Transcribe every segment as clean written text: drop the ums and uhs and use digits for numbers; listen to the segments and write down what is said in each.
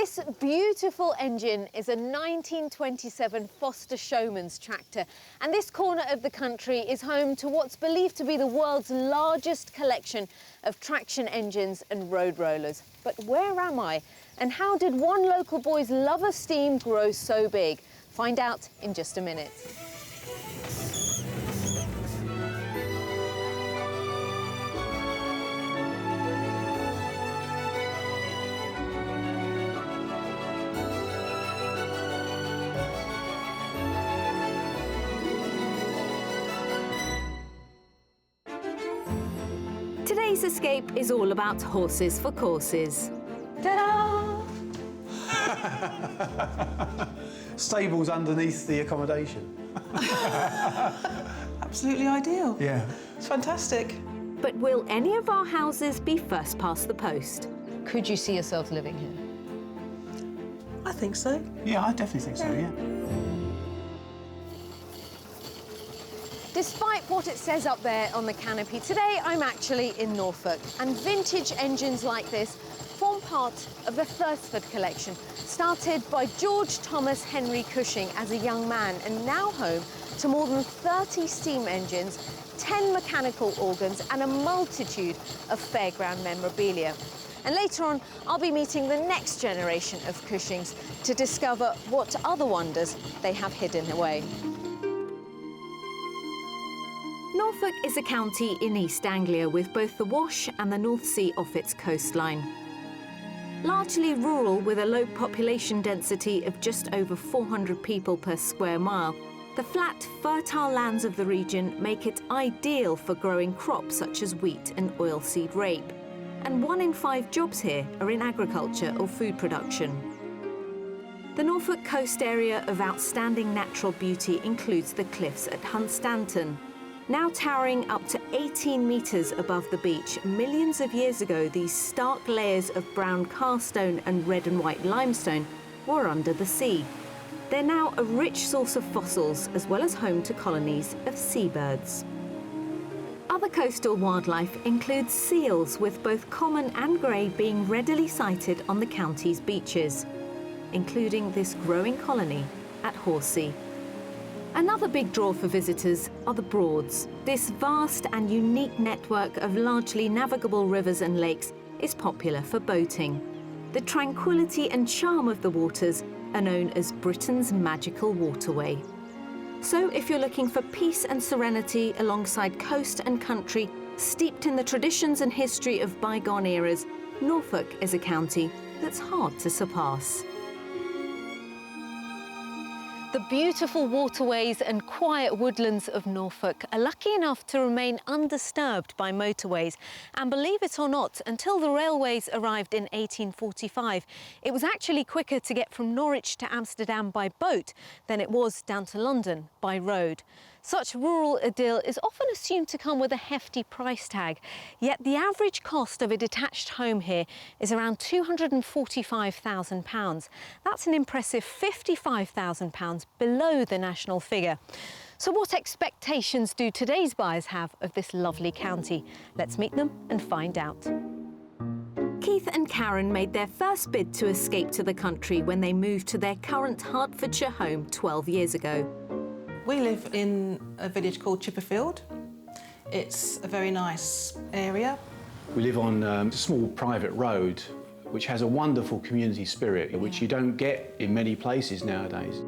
This beautiful engine is a 1927 Foster Showman's tractor, and this corner of the country is home to what's believed to be the world's largest collection of traction engines and road rollers. But where am I? And how did one local boy's love of steam grow so big? Find out in just a minute. Today's escape is all about horses for courses. Ta-da! Stables underneath the accommodation. Absolutely ideal. Yeah. It's fantastic. But will any of our houses be first past the post? Could you see yourselves living here? I think so. Yeah, I definitely think so, yeah. Despite what it says up there on the canopy, today I'm actually in Norfolk, and vintage engines like this form part of the Thursford collection, started by George Thomas Henry Cushing as a young man, and now home to more than 30 steam engines, 10 mechanical organs and a multitude of fairground memorabilia. And later on, I'll be meeting the next generation of Cushings to discover what other wonders they have hidden away. Norfolk is a county in East Anglia with both the Wash and the North Sea off its coastline. Largely rural with a low population density of just over 400 people per square mile, the flat, fertile lands of the region make it ideal for growing crops such as wheat and oilseed rape. And 1 in 5 jobs here are in agriculture or food production. The Norfolk coast area of outstanding natural beauty includes the cliffs at Hunstanton. Now towering up to 18 metres above the beach, millions of years ago these stark layers of brown carstone and red and white limestone were under the sea. They're now a rich source of fossils as well as home to colonies of seabirds. Other coastal wildlife includes seals, with both common and grey being readily sighted on the county's beaches, including this growing colony at Horsey. Another big draw for visitors are the Broads. This vast and unique network of largely navigable rivers and lakes is popular for boating. The tranquility and charm of the waters are known as Britain's magical waterway. So if you're looking for peace and serenity alongside coast and country steeped in the traditions and history of bygone eras, Norfolk is a county that's hard to surpass. The beautiful waterways and quiet woodlands of Norfolk are lucky enough to remain undisturbed by motorways. And believe it or not, until the railways arrived in 1845, it was actually quicker to get from Norwich to Amsterdam by boat than it was down to London by road. Such rural idyll is often assumed to come with a hefty price tag, yet the average cost of a detached home here is around £245,000. That's an impressive £55,000 below the national figure. So what expectations do today's buyers have of this lovely county? Let's meet them and find out. Keith and Karen made their first bid to escape to the country when they moved to their current Hertfordshire home 12 years ago. We live in a village called Chipperfield. It's a very nice area. We live on a small private road which has a wonderful community spirit, which you don't get in many places nowadays.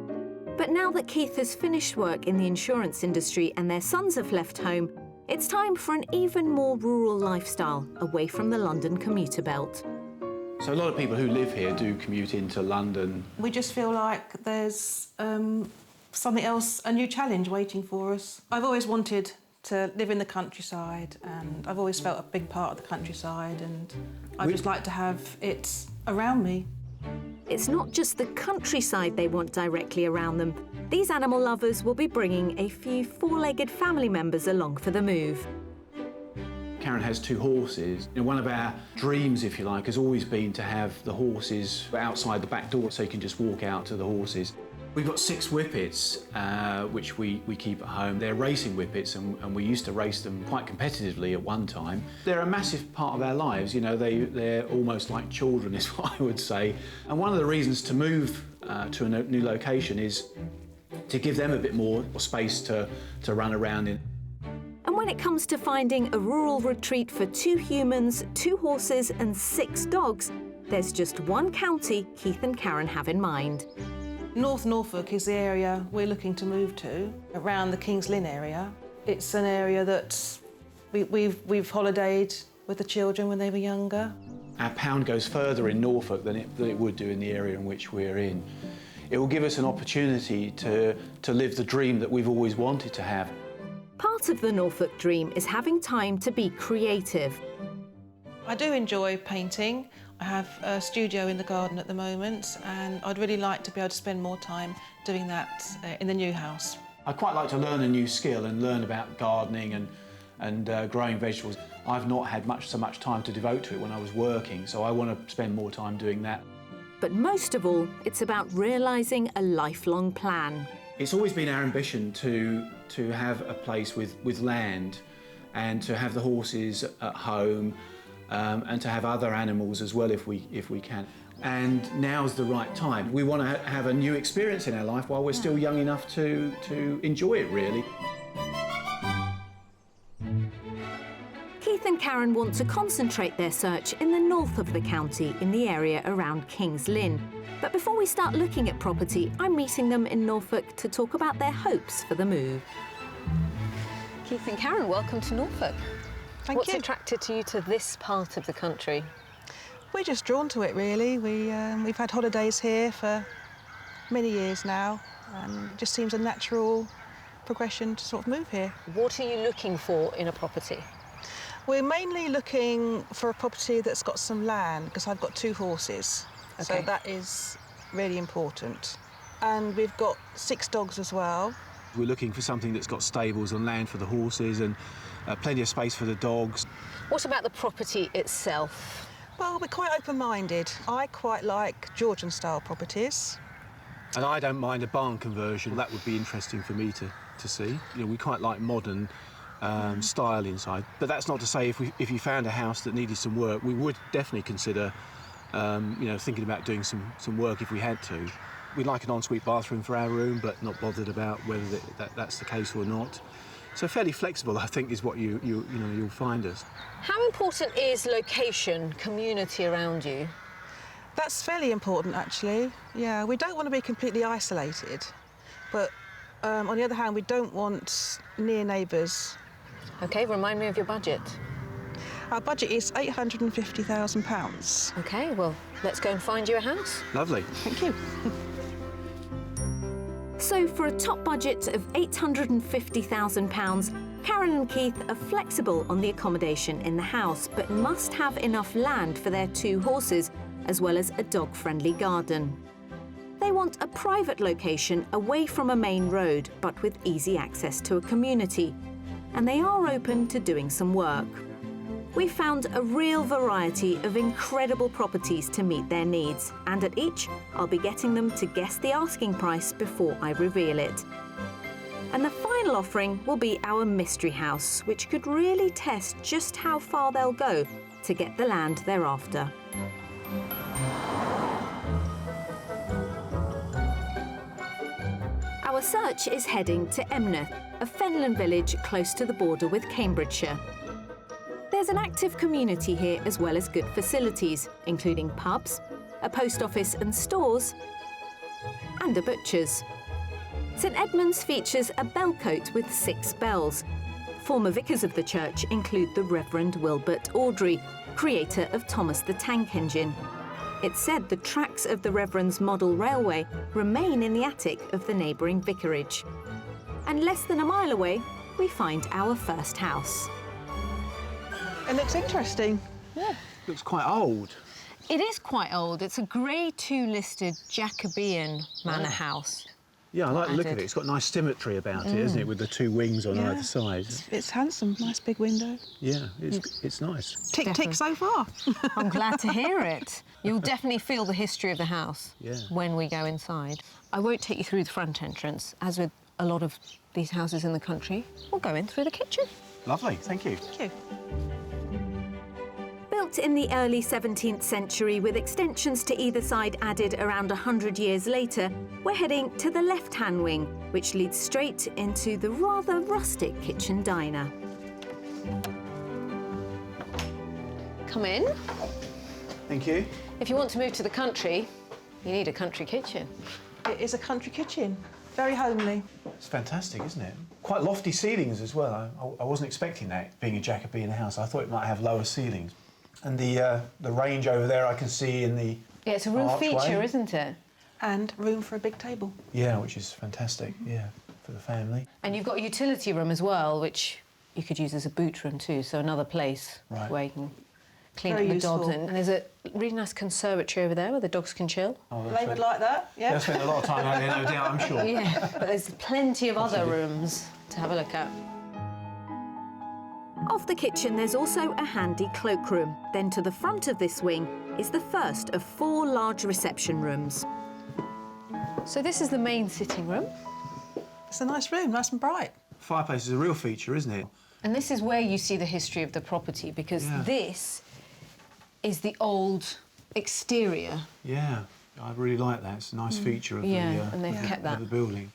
But now that Keith has finished work in the insurance industry and their sons have left home, it's time for an even more rural lifestyle away from the London commuter belt. So a lot of people who live here do commute into London. We just feel like there's something else, a new challenge waiting for us. I've always wanted to live in the countryside, and I've always felt a big part of the countryside, and I just like to have it around me. It's not just the countryside they want directly around them. These animal lovers will be bringing a few four-legged family members along for the move. Karen has 2 horses. One of our dreams, if you like, has always been to have the horses outside the back door so you can just walk out to the horses. We've got 6 whippets, which we keep at home. They're racing whippets, and we used to race them quite competitively at one time. They're a massive part of our lives, you know, they're almost like children, is what I would say. And one of the reasons to move to a new location is to give them a bit more space to run around in. And when it comes to finding a rural retreat for 2 humans, 2 horses and 6 dogs, there's just one county Keith and Karen have in mind. North Norfolk is the area we're looking to move to, around the King's Lynn area. It's an area that we've holidayed with the children when they were younger. Our pound goes further in Norfolk than it would do in the area in which we're in. It will give us an opportunity to live the dream that we've always wanted to have. Part of the Norfolk dream is having time to be creative. I do enjoy painting. I have a studio in the garden at the moment, and I'd really like to be able to spend more time doing that in the new house. I quite like to learn a new skill and learn about gardening and growing vegetables. I've not had so much time to devote to it when I was working, so I want to spend more time doing that. But most of all, it's about realising a lifelong plan. It's always been our ambition to have a place with land and to have the horses at home, and to have other animals as well if we can. And now's the right time. We want to have a new experience in our life while we're still young enough to enjoy it, really. Keith and Karen want to concentrate their search in the north of the county, in the area around King's Lynn. But before we start looking at property, I'm meeting them in Norfolk to talk about their hopes for the move. Keith and Karen, welcome to Norfolk. Thank What's you. attracted you to this part of the country? We're just drawn to it, really. We've had holidays here for many years now, and it just seems a natural progression to sort of move here. What are you looking for in a property? We're mainly looking for a property that's got some land, because I've got 2 horses, so Okay. that is really important. And we've got 6 dogs as well. We're looking for something that's got stables and land for the horses and plenty of space for the dogs. What about the property itself? Well, we're quite open-minded. I quite like Georgian-style properties. And I don't mind a barn conversion. That would be interesting for me to see. You know, we quite like modern style inside. But that's not to say if you found a house that needed some work, we would definitely consider thinking about doing some work if we had to. We'd like an ensuite bathroom for our room, but not bothered about whether that's the case or not. So fairly flexible, I think, is what you'll find us. How important is location, community around you? That's fairly important, actually. Yeah, we don't want to be completely isolated, but on the other hand, we don't want near neighbours. OK, remind me of your budget. Our budget is £850,000. OK, well, let's go and find you a house. Lovely. Thank you. So for a top budget of £850,000, Karen and Keith are flexible on the accommodation in the house, but must have enough land for their 2 horses, as well as a dog-friendly garden. They want a private location away from a main road, but with easy access to a community. And they are open to doing some work. We've found a real variety of incredible properties to meet their needs, and at each, I'll be getting them to guess the asking price before I reveal it. And the final offering will be our mystery house, which could really test just how far they'll go to get the land they're after. Our search is heading to Emneth, a fenland village close to the border with Cambridgeshire. There's an active community here, as well as good facilities, including pubs, a post office and stores, and a butcher's. St Edmunds features a bell cote with 6 bells. Former vicars of the church include the Reverend Wilbert Audrey, creator of Thomas the Tank Engine. It's said the tracks of the Reverend's model railway remain in the attic of the neighbouring vicarage. And less than a mile away, we find our first house. It looks interesting. Yeah. Looks quite old. It is quite old. It's a Grade 2 listed Jacobean manor house. Yeah, I like the look of it. It's got nice symmetry about it, isn't it, with the two wings on either side. It's handsome. Nice big window. Yeah, it's nice. Tick, tick so far. I'm glad to hear it. You'll definitely feel the history of the house when we go inside. I won't take you through the front entrance, as with a lot of these houses in the country. We'll go in through the kitchen. Lovely, thank you. Thank you. Built in the early 17th century with extensions to either side added around 100 years later, we're heading to the left-hand wing, which leads straight into the rather rustic kitchen diner. Come in. Thank you. If you want to move to the country, you need a country kitchen. It is a country kitchen. Very homely. It's fantastic, isn't it? Quite lofty ceilings as well. I wasn't expecting that, being a Jacobean house. I thought it might have lower ceilings. And the range over there I can see in the Yeah, it's a real archway. feature, isn't it? And room for a big table. Yeah, which is fantastic, yeah, for the family. And you've got a utility room as well, which you could use as a boot room too, so another place where you can clean Very up the dogs. useful. And there's a really nice conservatory over there where the dogs can chill. They would like that, yeah. They'll spend a lot of time out there, no doubt, I'm sure. Yeah, but there's plenty of other rooms to have a look at. Off the kitchen, there's also a handy cloakroom. Then to the front of this wing is the first of 4 large reception rooms. So this is the main sitting room. It's a nice room, nice and bright. Fireplace is a real feature, isn't it? And this is where you see the history of the property, because this is the old exterior. Yeah, I really like that. It's a nice feature of and they've kept that. of the building.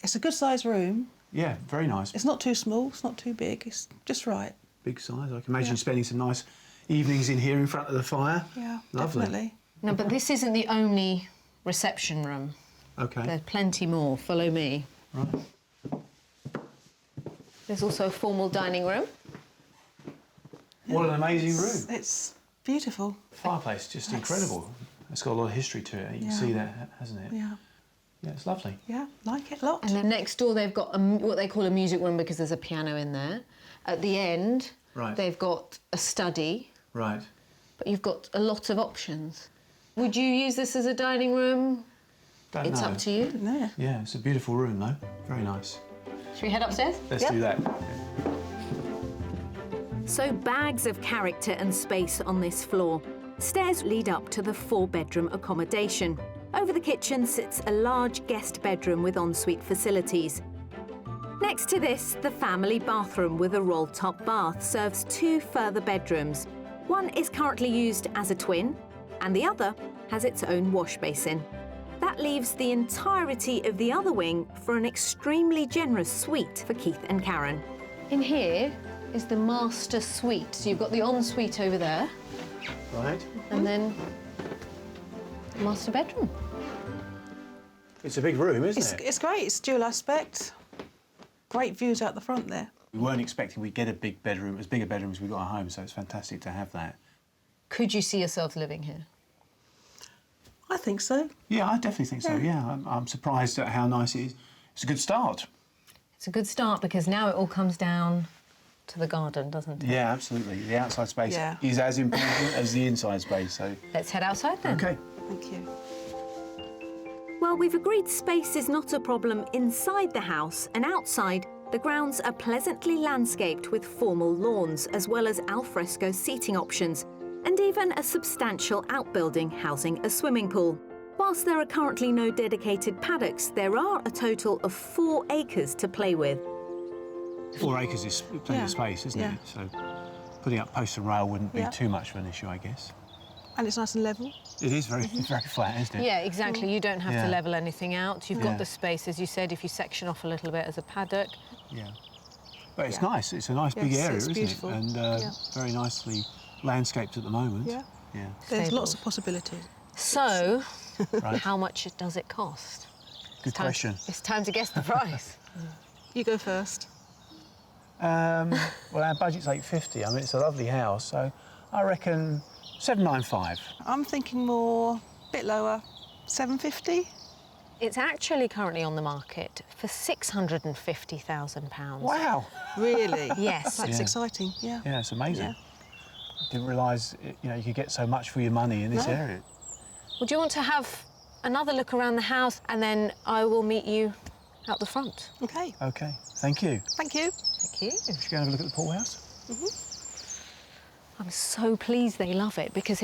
It's a good sized room. Yeah, very nice. It's not too small, it's not too big, it's just right. Big size. I can imagine spending some nice evenings in here in front of the fire. Yeah, Lovely. definitely. No, but this isn't the only reception room. Okay. There's plenty more. Follow me. Right. There's also a formal dining room. What an amazing room. It's beautiful. Fireplace, just incredible. It's got a lot of history to it. You can see that, hasn't it? Yeah. Yeah, it's lovely. Yeah, like it a lot. And then next door they've got what they call a music room because there's a piano in there. At the end, they've got a study. Right. But you've got a lot of options. Would you use this as a dining room? It's up to you. Yeah. Yeah, it's a beautiful room, though. Very nice. Should we head upstairs? Let's do that. So bags of character and space on this floor. Stairs lead up to the 4-bedroom accommodation. Over the kitchen sits a large guest bedroom with ensuite facilities. Next to this, the family bathroom with a roll-top bath serves 2 further bedrooms. One is currently used as a twin, and the other has its own wash basin. That leaves the entirety of the other wing for an extremely generous suite for Keith and Karen. In here is the master suite. So you've got the ensuite over there. Right. And then the master bedroom. It's a big room, isn't it? It's great, it's dual aspect. Great views out the front there. We weren't expecting we'd get a big bedroom, as big a bedroom as we got at home, so it's fantastic to have that. Could you see yourselves living here? I think so. Yeah, I definitely think so, yeah. I'm surprised at how nice it is. It's a good start. It's a good start because now it all comes down to the garden, doesn't it? Yeah, absolutely. The outside space is as important as the inside space, so... Let's head outside then. OK. Thank you. Well, we've agreed space is not a problem inside the house, and outside, the grounds are pleasantly landscaped with formal lawns, as well as alfresco seating options, and even a substantial outbuilding housing a swimming pool. Whilst there are currently no dedicated paddocks, there are a total of 4 acres to play with. 4 acres is plenty of space, isn't it? So putting up post and rail wouldn't be too much of an issue, I guess. And it's nice and level. It is very, very flat, isn't it? Yeah, exactly. You don't have to level anything out. You've got the space, as you said, if you section off a little bit as a paddock. Yeah. But it's nice. It's a nice big area, it's isn't beautiful. it? And very nicely landscaped at the moment. Yeah. Yeah. There's lots of possibilities. So, how much does it cost? Good question. It's time to guess the price. You go first. Well, our budget's $850. I mean, it's a lovely house, so I reckon $795. I'm thinking more, a bit lower, $750. It's actually currently on the market for £650,000. Wow. Really? Yes. That's exciting, yeah. Yeah, it's amazing. Yeah. Didn't realise, you know, you could get so much for your money in this area. Would you want to have another look around the house, and then I will meet you out the front. OK. OK, thank you. Thank you. Thank you. Should we go and have a look at the pool house? I'm so pleased they love it, because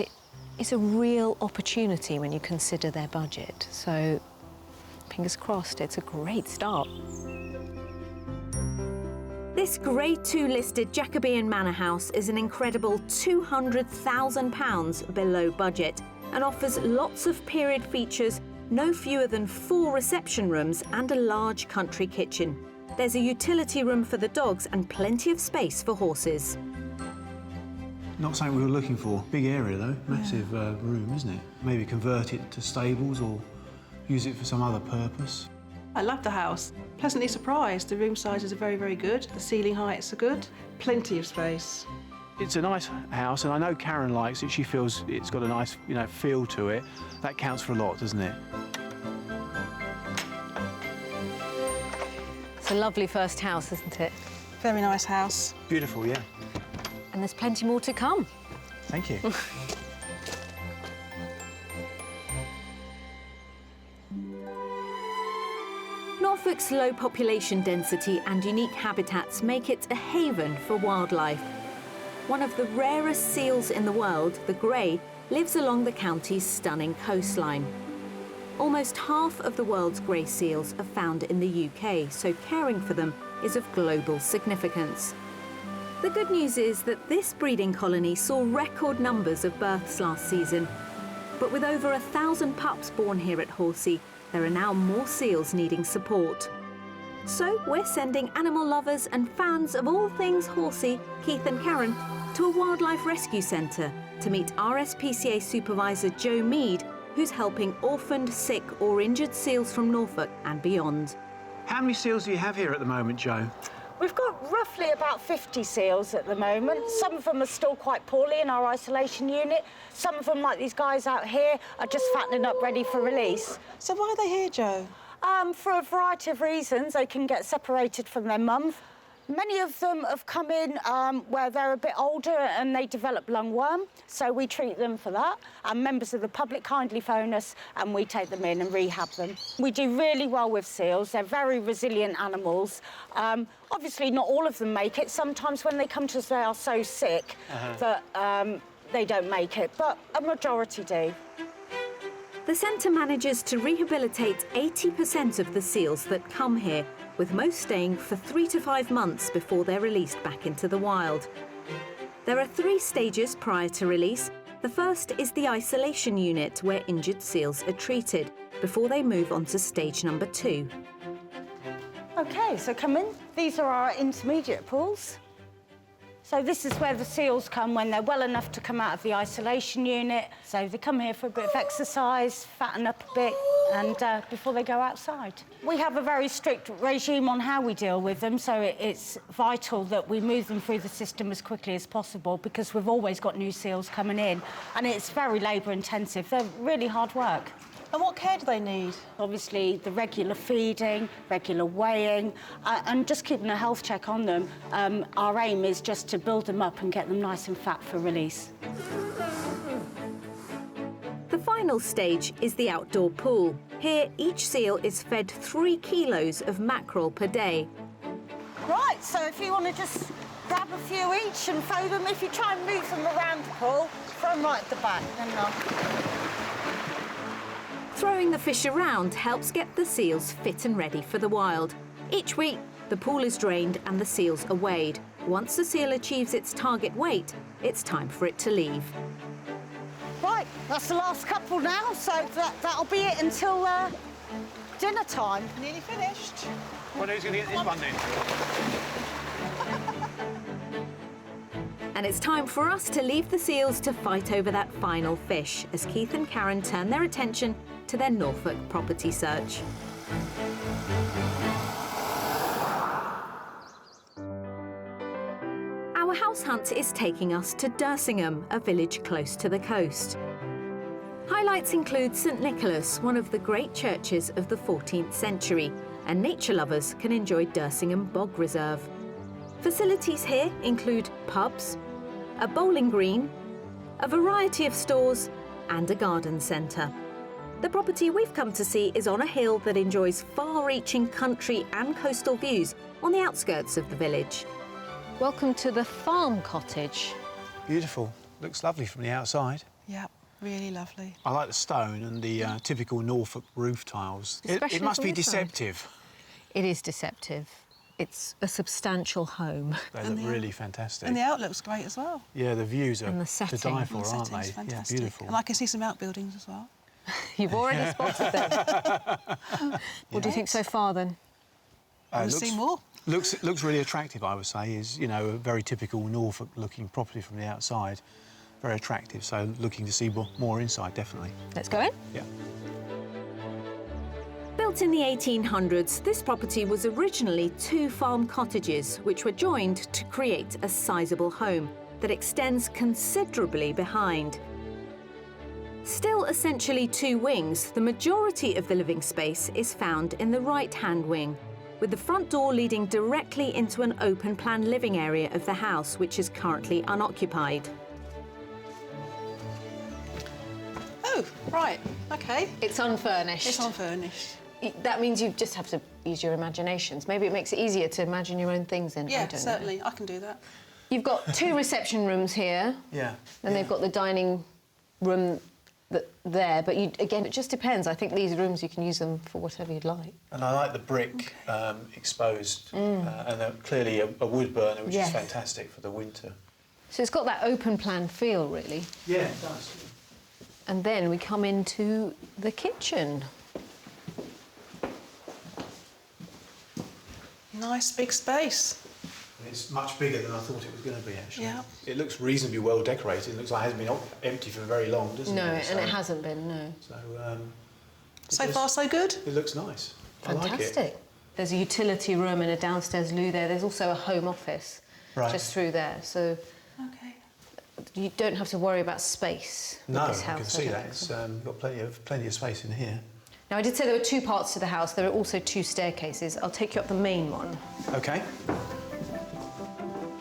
it's a real opportunity when you consider their budget. So, fingers crossed, it's a great start. This Grade 2 listed Jacobean manor house is an incredible £200,000 below budget and offers lots of period features, no fewer than 4 reception rooms and a large country kitchen. There's a utility room for the dogs and plenty of space for horses. Not something we were looking for. Big area though, massive room, isn't it? Maybe convert it to stables or use it for some other purpose. I love the house. Pleasantly surprised. The room sizes are very, very good. The ceiling heights are good. Plenty of space. It's a nice house, and I know Karen likes it. She feels it's got a nice, feel to it. That counts for a lot, doesn't it? It's a lovely first house, isn't it? Very nice house. Beautiful, yeah. And there's plenty more to come. Thank you. Norfolk's low population density and unique habitats make it a haven for wildlife. One of the rarest seals in the world, the grey, lives along the county's stunning coastline. Almost half of the world's grey seals are found in the UK, so caring for them is of global significance. The good news is that this breeding colony saw record numbers of births last season. But with over 1,000 pups born here at Horsey, there are now more seals needing support. So we're sending animal lovers and fans of all things Horsey, Keith and Karen, to a wildlife rescue centre to meet RSPCA supervisor Joe Mead, who's helping orphaned, sick or injured seals from Norfolk and beyond. How many seals do you have here at the moment, Joe? We've got roughly about 50 seals at the moment. Some of them are still quite poorly in our isolation unit. Some of them, like these guys out here, are just fattening up ready for release. So why are they here, Joe? For a variety of reasons. They can get separated from their mum. Many of them have come in where they're a bit older and they develop lungworm, so we treat them for that. And members of the public kindly phone us and we take them in and rehab them. We do really well with seals. They're very resilient animals. Obviously, not all of them make it. Sometimes when they come to us, they are so sick that they don't make it, but a majority do. The centre manages to rehabilitate 80% of the seals that come here, with most staying for 3 to 5 months before they're released back into the wild. There are 3 stages prior to release. The first is the isolation unit, where injured seals are treated, before they move on to stage number 2. OK, so come in. These are our intermediate pools. So this is where the seals come when they're well enough to come out of the isolation unit. So they come here for a bit of exercise, fatten up a bit, and before they go outside. We have a very strict regime on how we deal with them, so it's vital that we move them through the system as quickly as possible, because we've always got new seals coming in, and it's very labour-intensive. They're really hard work. And what care do they need? Obviously, the regular feeding, regular weighing, and just keeping a health check on them. Our aim is just to build them up and get them nice and fat for release. The final stage is the outdoor pool. Here, each seal is fed 3 kilos of mackerel per day. Right, so if you want to just grab a few each and throw them, if you try and move them around the pool, throw them right at the back, then they'll... Throwing the fish around helps get the seals fit and ready for the wild. Each week, the pool is drained and the seals are weighed. Once the seal achieves its target weight, it's time for it to leave. Right, that's the last couple now, so that'll be it until dinner time. Nearly finished. Well, who's going to get this one then? And it's time for us to leave the seals to fight over that final fish, as Keith and Karen turn their attention to their Norfolk property search. Our house hunt is taking us to Dersingham, a village close to the coast. Highlights include St Nicholas, one of the great churches of the 14th century, and nature lovers can enjoy Dersingham Bog Reserve. Facilities here include pubs, a bowling green, a variety of stores and a garden centre. The property we've come to see is on a hill that enjoys far-reaching country and coastal views on the outskirts of the village. Welcome to the farm cottage. Beautiful. Looks lovely from the outside. Yep, really lovely. I like the stone and the typical Norfolk roof tiles. Especially It must from be this side. deceptive. It is deceptive. It's a substantial home. They look really fantastic. And the outlook's great as well. Yeah, the views are And the to setting. die for, The aren't setting's they? fantastic. Yeah, beautiful. And I can see some outbuildings as well. You've already spotted them. What do you think so far, then? We'll looks- see more. Looks really attractive, I would say. Is, you know, a very typical Norfolk-looking property from the outside. Very attractive, so looking to see more inside, definitely. Let's go in. Yeah. Built in the 1800s, this property was originally 2 farm cottages, which were joined to create a sizable home that extends considerably behind. Still essentially 2 wings, the majority of the living space is found in the right-hand wing, with the front door leading directly into an open-plan living area of the house, which is currently unoccupied. Oh, right, OK. It's unfurnished. It's unfurnished. That means you just have to use your imaginations. Maybe it makes it easier to imagine your own things in. I Yeah, don't certainly, I can do that. know. You've got 2 reception rooms here. Yeah. And they've got the dining room there, but again, it just depends. I think these rooms, you can use them for whatever you'd like. And I like the brick exposed, and clearly a wood burner, which Yes. is fantastic for the winter. So it's got that open plan feel, really. Yeah, it does. And then we come into the kitchen. Nice big space. It's much bigger than I thought it was going to be, actually. Yeah. It looks reasonably well decorated. It looks like it hasn't been empty for very long, doesn't No, it? and it hasn't been, no. So, So far, so good. it looks nice. I like it. Fantastic. There's a utility room and a downstairs loo there. There's also a home office just through there. So OK. you don't have to worry about space with No, this I house. can see don't that. think. It's got plenty of space in here. Now, I did say there were 2 parts to the house. There are also 2 staircases. I'll take you up the main one. OK.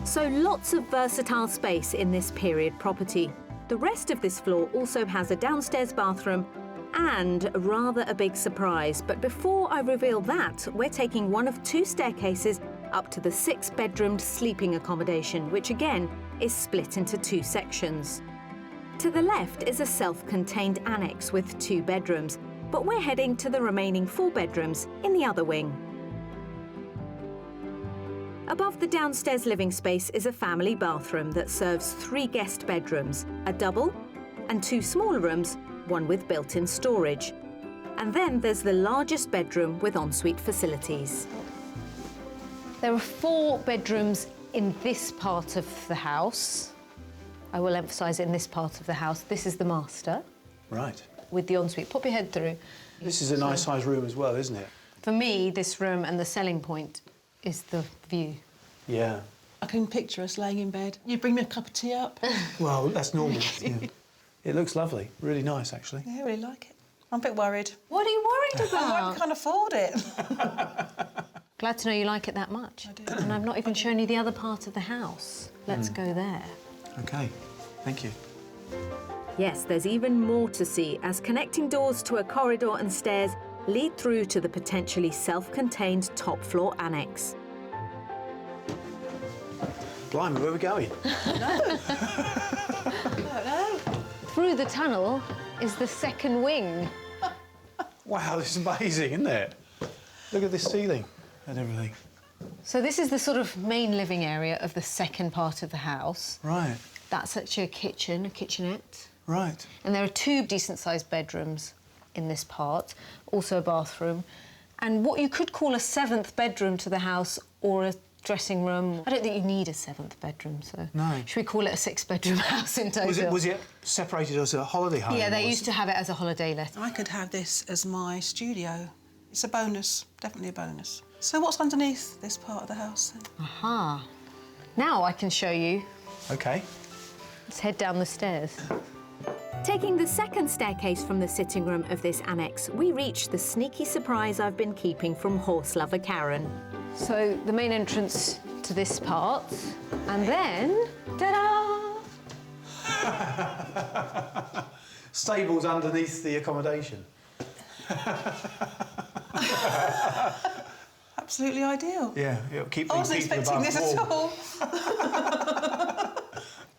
So lots of versatile space in this period property. The rest of this floor also has a downstairs bathroom and rather a big surprise. But before I reveal that, we're taking one of 2 staircases up to the 6-bedroomed sleeping accommodation, which again is split into 2 sections. To the left is a self-contained annex with 2 bedrooms, but we're heading to the remaining 4 bedrooms in the other wing. Above the downstairs living space is a family bathroom that serves 3 guest bedrooms, a double, and 2 smaller rooms, one with built-in storage. And then there's the largest bedroom with ensuite facilities. There are 4 bedrooms in this part of the house. I will emphasise in this part of the house. This is the master Right. with the ensuite. Pop your head through. This is a nice sized room as well, isn't it? For me, this room and the selling point is the view. Yeah. I can picture us laying in bed. You bring me a cup of tea up. Well, that's normal. Yeah. It looks lovely. Really nice, actually. Yeah, I really like it. I'm a bit worried. What are you worried I about? can't afford it. Glad to know you like it that much. I do. And I've not even shown you the other part of the house. Let's go there. OK. Thank you. Yes, there's even more to see, as connecting doors to a corridor and stairs lead through to the potentially self-contained top floor annex. Blimey, where are we going? Through the tunnel is the second wing. Wow, this is amazing, isn't it? Look at this ceiling and everything. So this is the sort of main living area of the second part of the house. Right, That's actually a kitchen, a kitchenette. right. And there are 2 decent-sized bedrooms in this part, also a bathroom. And what you could call a 7th bedroom to the house or a dressing room. I don't think you need a 7th bedroom, so... No. Should we call it a 6-bedroom house in total? Was it separated as a holiday home? Yeah, they or used to have it as a holiday let. I could have this as my studio. It's a bonus, definitely a bonus. So what's underneath this part of the house then? Aha. Now I can show you. OK. Let's head down the stairs. Taking the second staircase from the sitting room of this annex, we reach the sneaky surprise I've been keeping from horse lover Karen. So the main entrance to this part, and then, ta-da! Stables underneath the accommodation. Absolutely ideal. Yeah, it'll keep I things wasn't expecting this at all.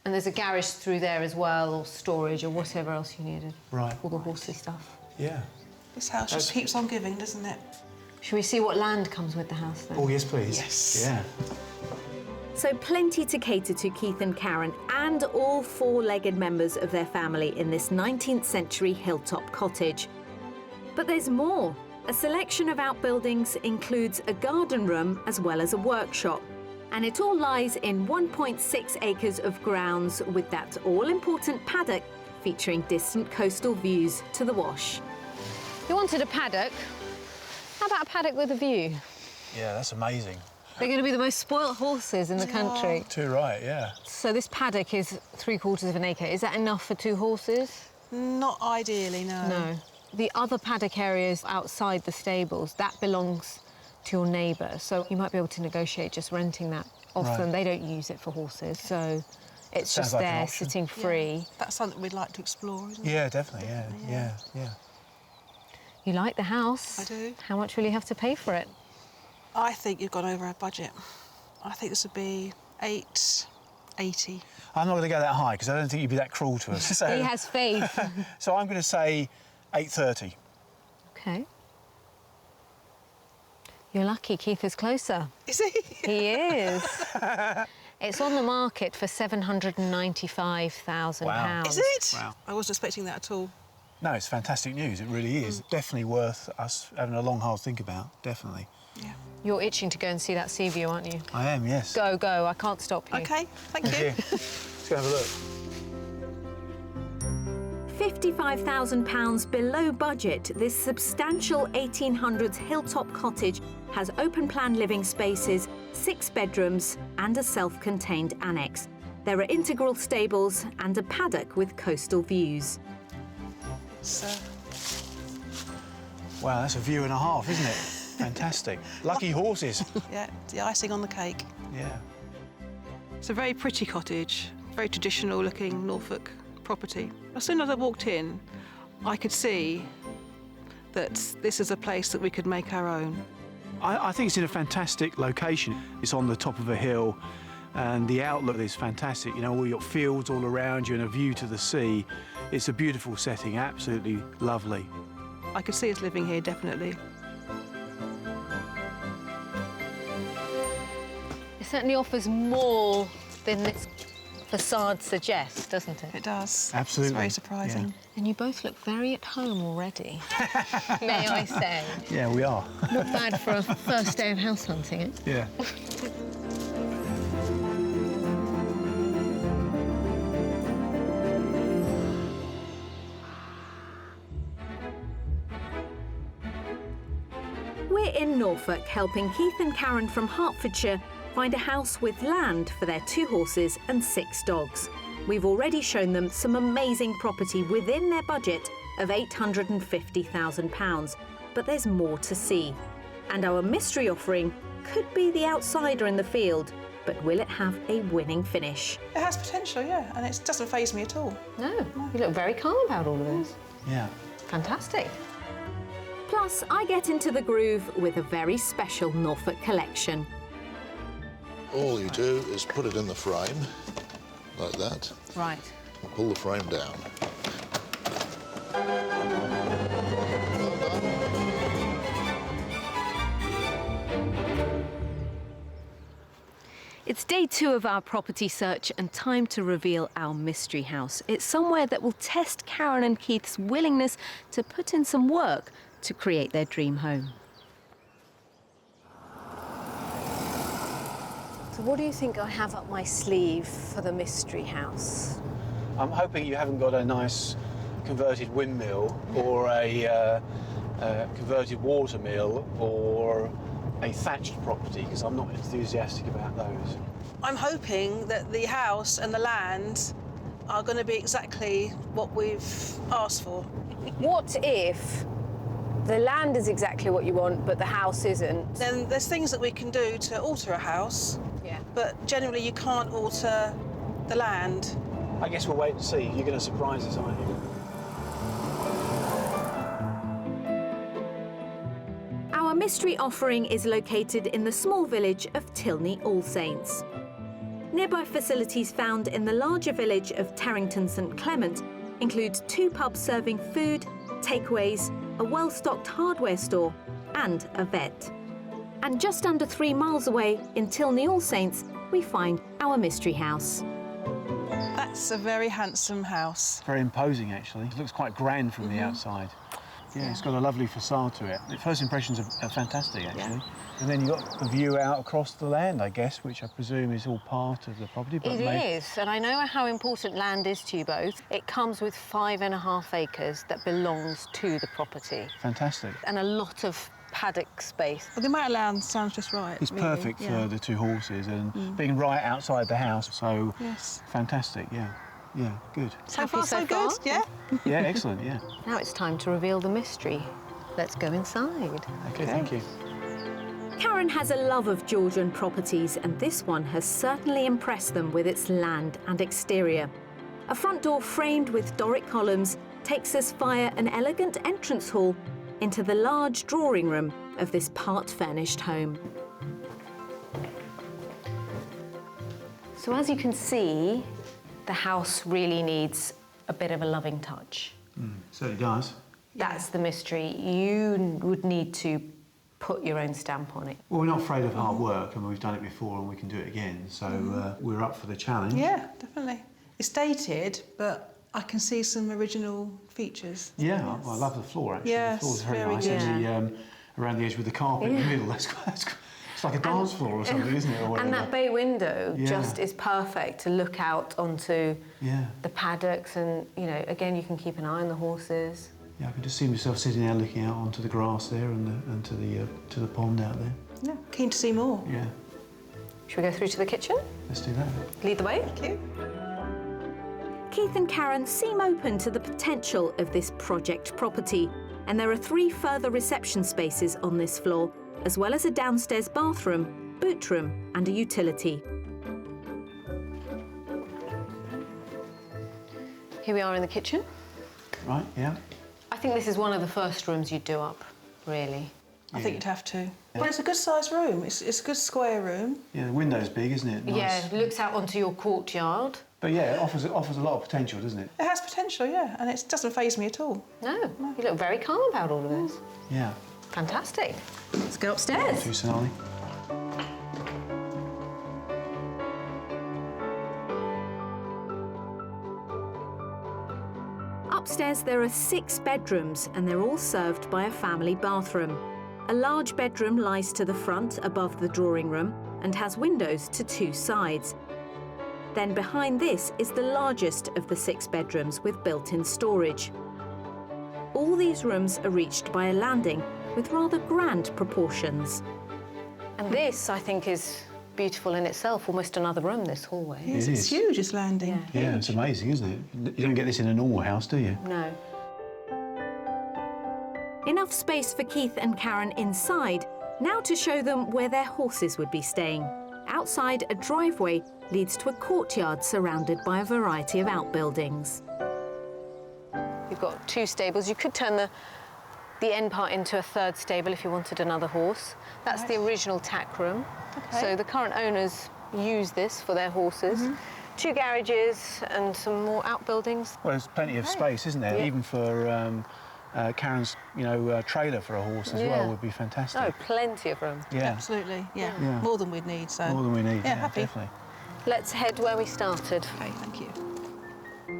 And there's a garage through there as well, or storage, or whatever else you needed. Right. All the Horsey stuff. Yeah. This house just keeps on giving, doesn't it? Shall we see what land comes with the house then? Oh, yes, please. Yes. Yeah. So plenty to cater to Keith and Karen and all four-legged members of their family in this 19th century hilltop cottage. But there's more. A selection of outbuildings includes a garden room as well as a workshop. And it all lies in 1.6 acres of grounds with that all-important paddock featuring distant coastal views to the Wash. You wanted a paddock? How about a paddock with a view? Yeah, that's amazing. They're going to be the most spoilt horses in the country. Too right, yeah. So this paddock is 3/4 of an acre. Is that enough for 2 horses? Not ideally, no. No. The other paddock areas outside the stables, that belongs to your neighbour, so you might be able to negotiate just renting that off Right. them. They don't use it for horses, so it's Sounds just like an there option. sitting free. Yeah, that's something we'd like to explore, isn't it? Yeah, definitely, yeah. You like the house? I do. How much will you have to pay for it? I think you've gone over our budget. I think this would be $880. I'm not going to go that high because I don't think you'd be that cruel to us. So, He has faith. so I'm going to say $830. OK. You're lucky Keith is closer. Is he? He is. It's on the market for £795,000. Wow. Is it? Wow. I wasn't expecting that at all. No, it's fantastic news. It really is. Definitely worth us having a long, hard think about. Definitely. Yeah. You're itching to go and see that sea view, aren't you? I am, yes. Go, go. I can't stop you. OK, thank Thank you. you. Let's go have a look. £55,000 below budget, this substantial 1800s hilltop cottage has open-plan living spaces, 6 bedrooms and a self-contained annex. There are integral stables and a paddock with coastal views. So, Wow, that's a view and a half, isn't it? Fantastic. Lucky horses. yeah, the icing on the cake. Yeah. It's a very pretty cottage, very traditional-looking Norfolk property. As soon as I walked in, I could see that this is a place that we could make our own. I think it's in a fantastic location. It's on the top of a hill and the outlook is fantastic. You know, all your fields all around you and a view to the sea. It's a beautiful setting, absolutely lovely. I could see us living here, definitely. It certainly offers more than this facade suggests, doesn't it? It does. Absolutely. It's very surprising. And you both look very at home already, may I say. Yeah, we are. Not bad for a first day of house hunting, eh? Yeah. We're in Norfolk helping Keith and Karen from Hertfordshire find a house with land for their 2 horses and 6 dogs. We've already shown them some amazing property within their budget of £850,000, but there's more to see. And our mystery offering could be the outsider in the field, but will it have a winning finish? It has potential, yeah, and it doesn't faze me at all. No, you look very calm about all of this. Yeah. Fantastic. Plus, I get into the groove with a very special Norfolk collection. All you do is put it in the frame, like that. Right. Pull the frame down. It's day 2 of our property search and time to reveal our mystery house. It's somewhere that will test Karen and Keith's willingness to put in some work to create their dream home. So what do you think I have up my sleeve for the mystery house? I'm hoping you haven't got a nice converted windmill or a converted water mill or a thatched property, because I'm not enthusiastic about those. I'm hoping that the house and the land are going to be exactly what we've asked for. What if the land is exactly what you want, but the house isn't? Then there's things that we can do to alter a house, Yeah. but generally you can't alter the land. I guess we'll wait and see. You're going to surprise us, aren't you? Our mystery offering is located in the small village of Tilney All Saints. Nearby facilities found in the larger village of Tarrington St Clement include 2 pubs serving food, takeaways, a well-stocked hardware store and a vet. And just under 3 miles away in Tilney All Saints, we find our mystery house. That's a very handsome house. Very imposing, actually. It looks quite grand from the outside. Yeah, it's got a lovely facade to it. The first impressions are fantastic, actually. And then you've got the view out across the land, I guess, which I presume is all part of the property. But It is, and I know how important land is to you both. It comes with 5.5 acres that belongs to the property. Fantastic. And a lot of paddock space. Well, the amount of land sounds just right. It's really. perfect for the 2 horses and being right outside the house, so fantastic, yeah. Yeah, good. So far, so good, yeah? Yeah, excellent, yeah. Now it's time to reveal the mystery. Let's go inside. Okay, thank you. Karen has a love of Georgian properties, and this one has certainly impressed them with its land and exterior. A front door framed with Doric columns takes us via an elegant entrance hall into the large drawing room of this part-furnished home. So as you can see, the house really needs a bit of a loving touch. Certainly does. That's the mystery. You would need to put your own stamp on it. Well, we're not afraid of hard work, and we've done it before and we can do it again, so we're up for the challenge. Yeah, definitely. It's dated, but I can see some original features. Yeah, I love the floor, actually. Yes, the floor's very very nice. good. And around the edge with the carpet in the middle, that's it's like a dance floor or something, isn't it? Or And that bay window Yeah. just is perfect to look out onto Yeah. the paddocks, and, you know, again, you can keep an eye on the horses. Yeah, I can just see myself sitting there looking out onto the grass there and to the pond out there. Yeah, keen to see more. Yeah, Should we go through to the kitchen? let's do that. Lead the way? Thank you. Keith and Karen seem open to the potential of this project property, and there are 3 further reception spaces on this floor, as well as a downstairs bathroom, boot room and a utility. Here we are in the kitchen. Right, yeah. I think this is one of the first rooms you'd do up, really. I think you'd have to. Well, it's a good-sized room. It's a good square room. Yeah, the window's big, isn't it? Nice. Yeah, it looks out onto your courtyard. But yeah, it offers a lot of potential, doesn't it? It has potential, yeah, and it doesn't faze me at all. No, you look very calm about all of this. Yeah. Fantastic. Let's go upstairs. Too Sonali. Upstairs there are 6 bedrooms, and they're all served by a family bathroom. A large bedroom lies to the front above the drawing room and has windows to 2 sides. Then behind this is the largest of the 6 bedrooms with built-in storage. All these rooms are reached by a landing with rather grand proportions. And this, I think, is beautiful in itself. Almost another room, this hallway. Yes, It it's is. huge, this landing. Yeah, it's amazing, isn't it? You don't get this in a normal house, do you? No. Enough space for Keith and Karen inside, now to show them where their horses would be staying. Outside, a driveway leads to a courtyard surrounded by a variety of outbuildings. You've got 2 stables. You could turn the end part into a 3rd stable if you wanted another horse. That's the original tack room. Okay. So the current owners use this for their horses. 2 garages and some more outbuildings. Well, there's plenty of space, isn't there? Yeah. Even for Karen's, trailer for a horse as well would be fantastic. Oh, plenty of room. Yeah, Absolutely, yeah. Yeah. More than we'd need, so... more than we need. Yeah, happy. Definitely. Let's head where we started. OK, thank you.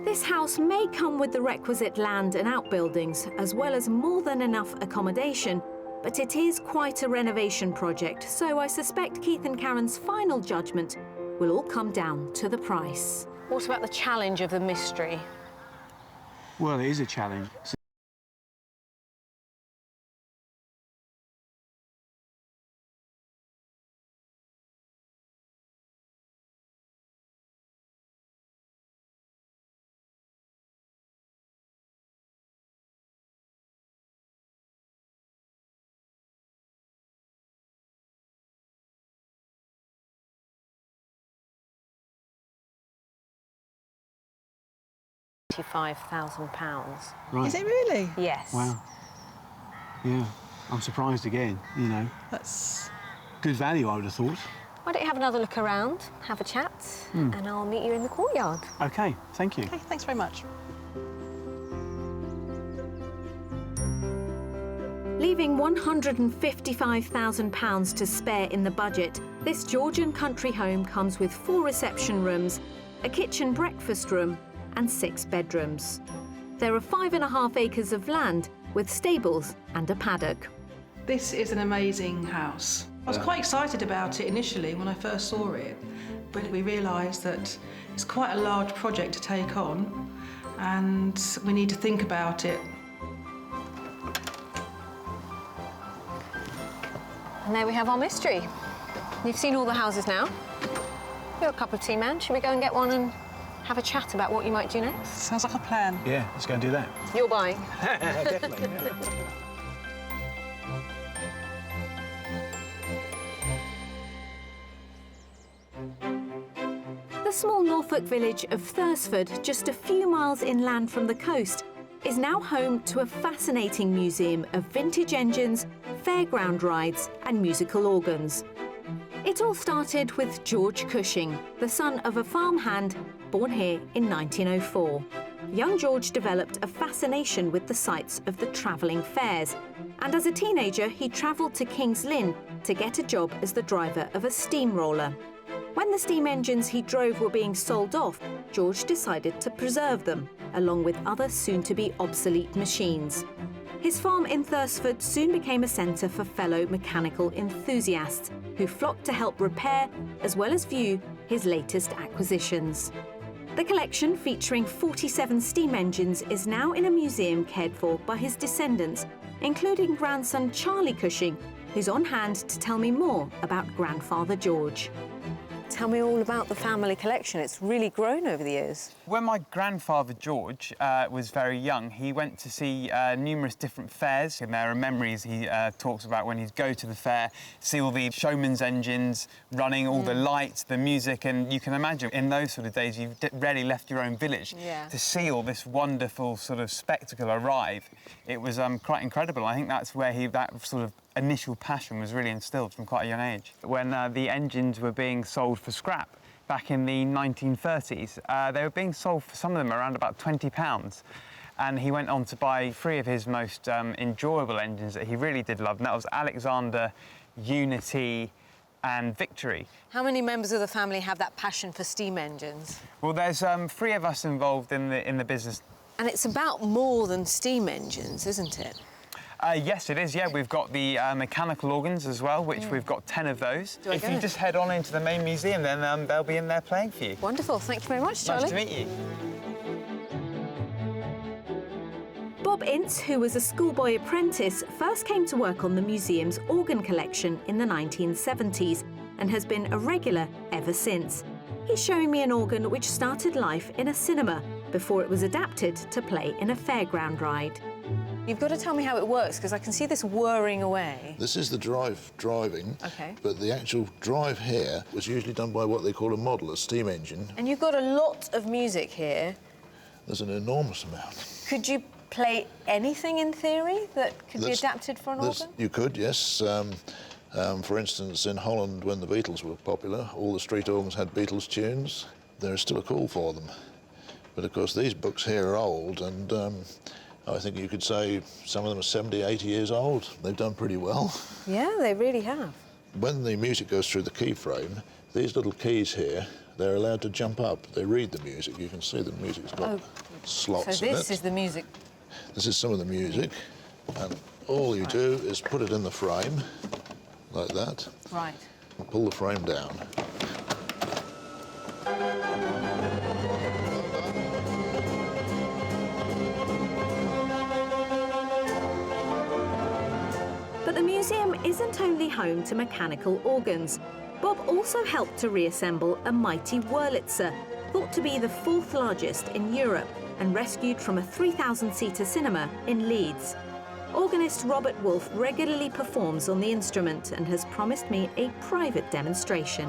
This house may come with the requisite land and outbuildings, as well as more than enough accommodation, but it is quite a renovation project, so I suspect Keith and Karen's final judgment will all come down to the price. What about the challenge of the mystery? Well, it is a challenge. £25,000. Right. Is it really? Yes. Wow. Yeah. I'm surprised again, you know. That's... Good value, I would have thought. Why don't you have another look around, have a chat, and I'll meet you in the courtyard. OK, thank you. Okay, thanks very much. Leaving £155,000 to spare in the budget, this Georgian country home comes with 4 reception rooms, a kitchen breakfast room and 6 bedrooms. There are 5.5 acres of land with stables and a paddock. This is an amazing house. I was quite excited about it initially when I first saw it, but we realised that it's quite a large project to take on and we need to think about it. And there we have our mystery. You've seen all the houses now. You're a cup of tea, man. Should we go and get one and have a chat about what you might do next? Sounds like a plan. Yeah, let's go and do that. You're buying. Definitely. The small Norfolk village of Thursford, just a few miles inland from the coast, is now home to a fascinating museum of vintage engines, fairground rides and musical organs. It all started with George Cushing, the son of a farmhand born here in 1904. Young George developed a fascination with the sights of the travelling fairs, and as a teenager he travelled to King's Lynn to get a job as the driver of a steamroller. When the steam engines he drove were being sold off, George decided to preserve them, along with other soon-to-be obsolete machines. His farm in Thursford soon became a centre for fellow mechanical enthusiasts who flocked to help repair as well as view his latest acquisitions. The collection, featuring 47 steam engines, is now in a museum cared for by his descendants, including grandson Charlie Cushing, who's on hand to tell me more about grandfather George. Tell me all about the family collection. It's really grown over the years. When my grandfather George was very young, he went to see numerous different fairs, and there are memories he talks about when he'd go to the fair, see all the showman's engines running, all the lights, the music, and you can imagine in those sort of days you rarely left your own village. To see all this wonderful sort of spectacle arrive, it was quite incredible. I think that's where that sort of initial passion was really instilled from quite a young age. When the engines were being sold for scrap back in the 1930s, they were being sold for some of them around about £20. And he went on to buy 3 of his most enjoyable engines that he really did love, and that was Alexander, Unity and Victory. How many members of the family have that passion for steam engines? Well, there's 3 of us involved in the business. And it's about more than steam engines, isn't it? Yes, it is, yeah. We've got the mechanical organs as well, which we've got 10 of those. If you just head on into the main museum, then they'll be in there playing for you. Wonderful. Thank you very much, Charlie. Nice to meet you. Bob Ince, who was a schoolboy apprentice, first came to work on the museum's organ collection in the 1970s and has been a regular ever since. He's showing me an organ which started life in a cinema before it was adapted to play in a fairground ride. You've got to tell me how it works, because I can see this whirring away. This is the driving, OK. but the actual drive here was usually done by what they call a model, a steam engine. And you've got a lot of music here. There's an enormous amount. Could you play anything in theory that could be adapted for an organ? You could, yes. For instance, in Holland, when the Beatles were popular, all the street organs had Beatles tunes. There is still a call for them. But, of course, these books here are old, and I think you could say some of them are 70, 80 years old. They've done pretty well. Yeah, they really have. When the music goes through the key frame, these little keys here, they're allowed to jump up. They read the music. You can see the music's got slots So in it. this is the music. This is some of the music, and all you do is put it in the frame, like that. Right. And pull the frame down. But the museum isn't only home to mechanical organs. Bob also helped to reassemble a mighty Wurlitzer, thought to be the 4th largest in Europe and rescued from a 3,000-seater cinema in Leeds. Organist Robert Wolfe regularly performs on the instrument and has promised me a private demonstration.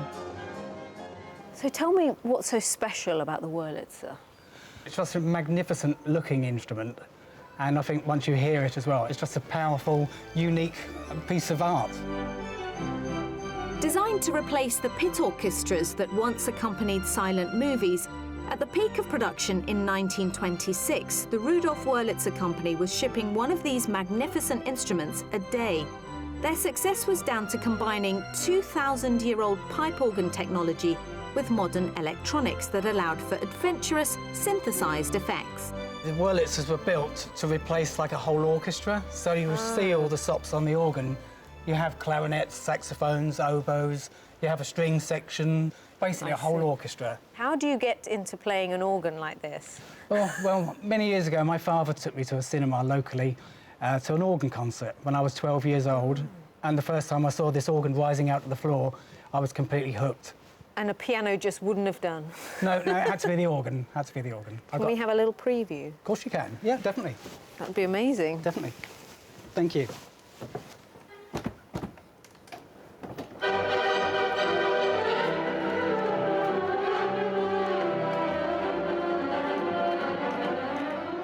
So tell me what's so special about the Wurlitzer. It's just a magnificent-looking instrument. And I think once you hear it as well, it's just a powerful, unique piece of art. Designed to replace the pit orchestras that once accompanied silent movies, at the peak of production in 1926, the Rudolf Wurlitzer Company was shipping one of these magnificent instruments a day. Their success was down to combining 2,000-year-old pipe organ technology with modern electronics that allowed for adventurous, synthesized effects. The Wurlitzers were built to replace like a whole orchestra, so you will see all the stops on the organ. You have clarinets, saxophones, oboes, you have a string section, basically a whole orchestra. How do you get into playing an organ like this? Well, many years ago, my father took me to a cinema locally to an organ concert when I was 12 years old. And the first time I saw this organ rising out of the floor, I was completely hooked. And a piano just wouldn't have done? No, it had to be the organ. Had to be the organ. Can we have a little preview? Of course you can. Yeah, definitely. That would be amazing. Definitely. Thank you.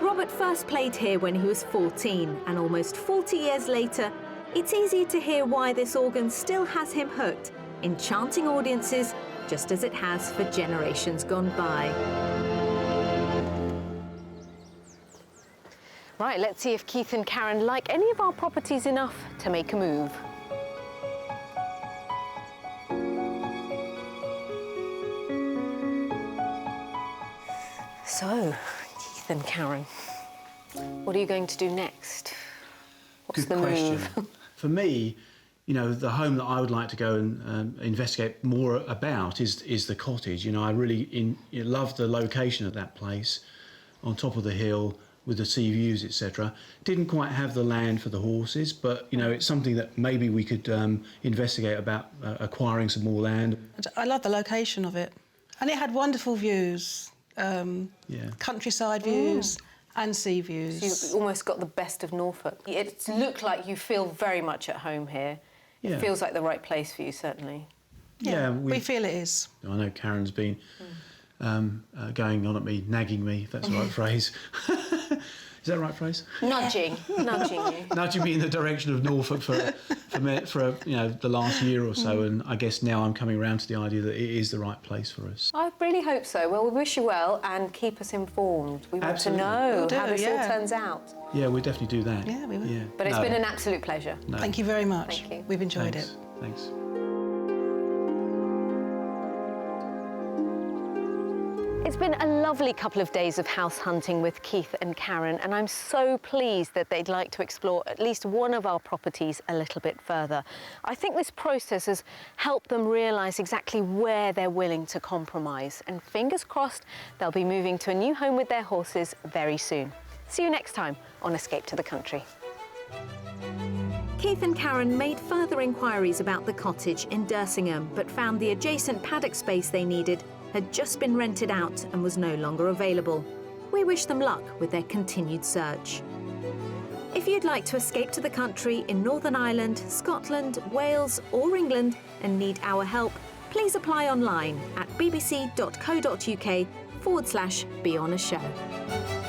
Robert first played here when he was 14, and almost 40 years later, it's easy to hear why this organ still has him hooked, enchanting audiences just as it has for generations gone by. Right, let's see if Keith and Karen like any of our properties enough to make a move. So, Keith and Karen, what are you going to do next? What's the move? For me, you know, the home that I would like to go and investigate more about is the cottage. You know, I really love the location of that place, on top of the hill with the sea views, etc. Didn't quite have the land for the horses, but you know, it's something that maybe we could investigate about acquiring some more land. I love the location of it, and it had wonderful views, countryside views. And sea views. So you've almost got the best of Norfolk. It looked like you feel very much at home here. It feels like the right place for you, certainly. Yeah, we feel it is. I know Karen's been going on at me, nagging me, if that's the right phrase. Is that the right phrase? Nudging you. Nudging me in the direction of Norfolk for you know, the last year or so, and I guess now I'm coming around to the idea that it is the right place for us. I really hope so. Well, we wish you well and keep us informed. We want to know how this all turns out. Yeah, we'll definitely do that. Yeah, we will. Yeah. But it's been an absolute pleasure. No. Thank you very much. Thank you. We've enjoyed it. Thanks. It's been a lovely couple of days of house hunting with Keith and Karen, and I'm so pleased that they'd like to explore at least one of our properties a little bit further. I think this process has helped them realise exactly where they're willing to compromise, and fingers crossed they'll be moving to a new home with their horses very soon. See you next time on Escape to the Country. Keith and Karen made further inquiries about the cottage in Dersingham, but found the adjacent paddock space they needed had just been rented out and was no longer available. We wish them luck with their continued search. If you'd like to escape to the country in Northern Ireland, Scotland, Wales or England and need our help, please apply online at bbc.co.uk/beonashow.